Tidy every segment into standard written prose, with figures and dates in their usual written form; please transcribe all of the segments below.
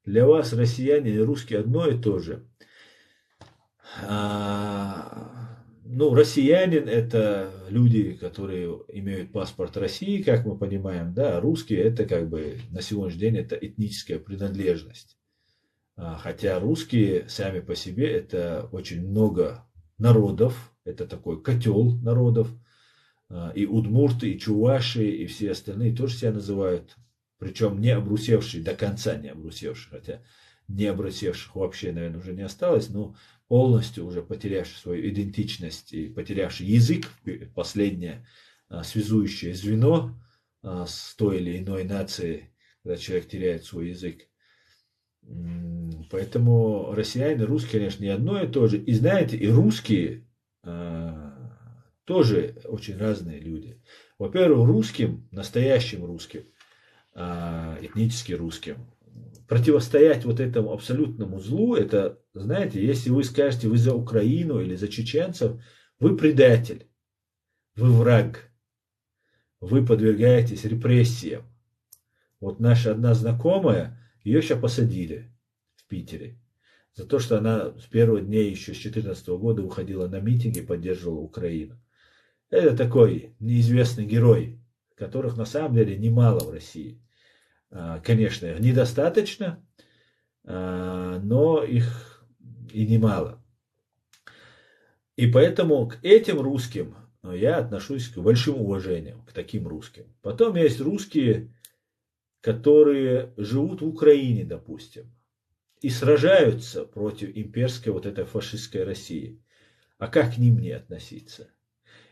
для вас россияне и русские одно и то же. Ну, россиянин это люди, которые имеют паспорт России, как мы понимаем, да, а русские это как бы на сегодняшний день это этническая принадлежность. Хотя русские сами по себе это очень много народов, это такой котел народов, и удмурты, и чуваши, и все остальные тоже себя называют, причем не обрусевшие, до конца не обрусевшие, хотя не обрусевших вообще, наверное, уже не осталось, но полностью уже потерявший свою идентичность и потерявший язык, последнее связующее звено с той или иной нацией, когда человек теряет свой язык. Поэтому россияне и русские, конечно, не одно и то же. И знаете, и русские тоже очень разные люди. Во-первых, русским, настоящим русским, этнически русским, противостоять вот этому абсолютному злу, это, знаете, если вы скажете, вы за Украину или за чеченцев, вы предатель, вы враг, вы подвергаетесь репрессиям. Вот наша одна знакомая, ее сейчас посадили в Питере за то, что она с первых дней еще с 2014 года уходила на митинги и поддерживала Украину. Это такой неизвестный герой, которых на самом деле немало в России. Конечно, их недостаточно, но их и немало. И поэтому к этим русским я отношусь к большим уважением, к таким русским. Потом есть русские, которые живут в Украине, допустим, и сражаются против имперской вот этой фашистской России. А как к ним не относиться?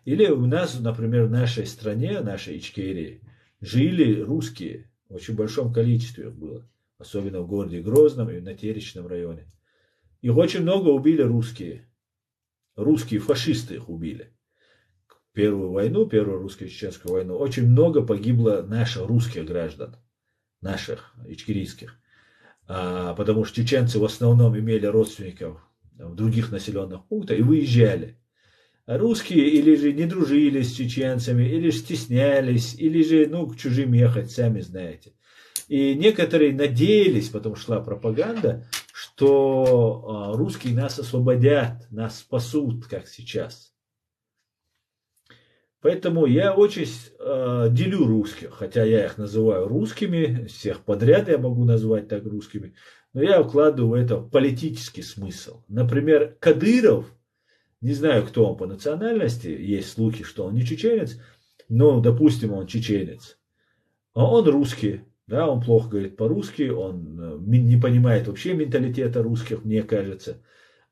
Или у нас, например, в нашей стране, в нашей Ичкерии, жили русские, в очень большом количестве их было, особенно в городе Грозном и на Теречном районе. Их очень много убили русские. Русские фашисты их убили. Первую войну, Первую русско-чеченскую войну, очень много погибло наших русских граждан, наших ичкерийских. Потому что чеченцы в основном имели родственников в других населенных пунктах и выезжали. А русские или же не дружили с чеченцами, или же стеснялись, или же к чужим ехать, сами знаете. И некоторые надеялись, потому что шла пропаганда, что русские нас освободят, нас спасут, как сейчас. Поэтому я очень делю русских, хотя я их называю русскими, всех подряд я могу назвать так русскими, но я вкладываю в это политический смысл. Например, Кадыров, не знаю, кто он по национальности, есть слухи, что он не чеченец, но, допустим, он чеченец. А он русский, да, он плохо говорит по-русски, он не понимает вообще менталитета русских, мне кажется.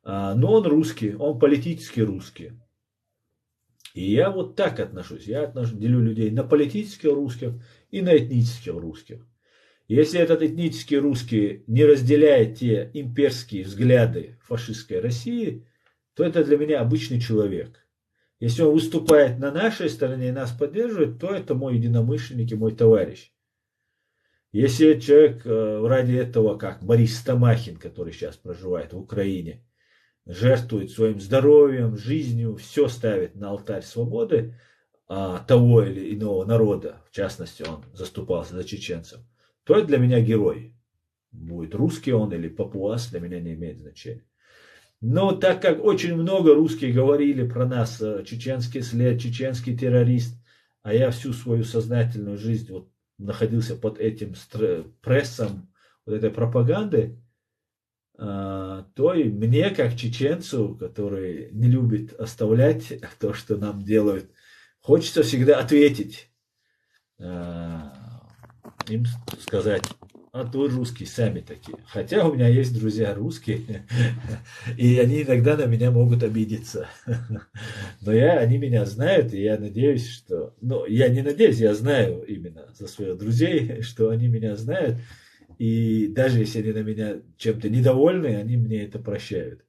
Но он русский, он политически русский. И я вот так отношусь. Я делю людей на политических русских и на этнических русских. Если этот этнический русский не разделяет те имперские взгляды фашистской России, то это для меня обычный человек. Если он выступает на нашей стороне и нас поддерживает, то это мой единомышленник и мой товарищ. Если человек ради этого, как Борис Стамахин, который сейчас проживает в Украине, жертвует своим здоровьем, жизнью, все ставит на алтарь свободы того или иного народа, в частности, он заступался за чеченцев, то это для меня герой. Будет русский он или папуас, для меня не имеет значения. Но так как очень много русских говорили про нас, чеченский след, чеченский террорист, а я всю свою сознательную жизнь вот находился под этим прессом вот этой пропаганды, то и мне, как чеченцу, который не любит оставлять то, что нам делают, хочется всегда ответить, им сказать: вы русские сами такие. Хотя у меня есть друзья русские, и они иногда на меня могут обидеться. Но они меня знают, и я надеюсь, что... я не надеюсь, я знаю именно за своих друзей, что они меня знают. И даже если они на меня чем-то недовольны, они мне это прощают.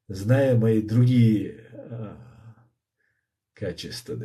Зная мои другие качества. Да.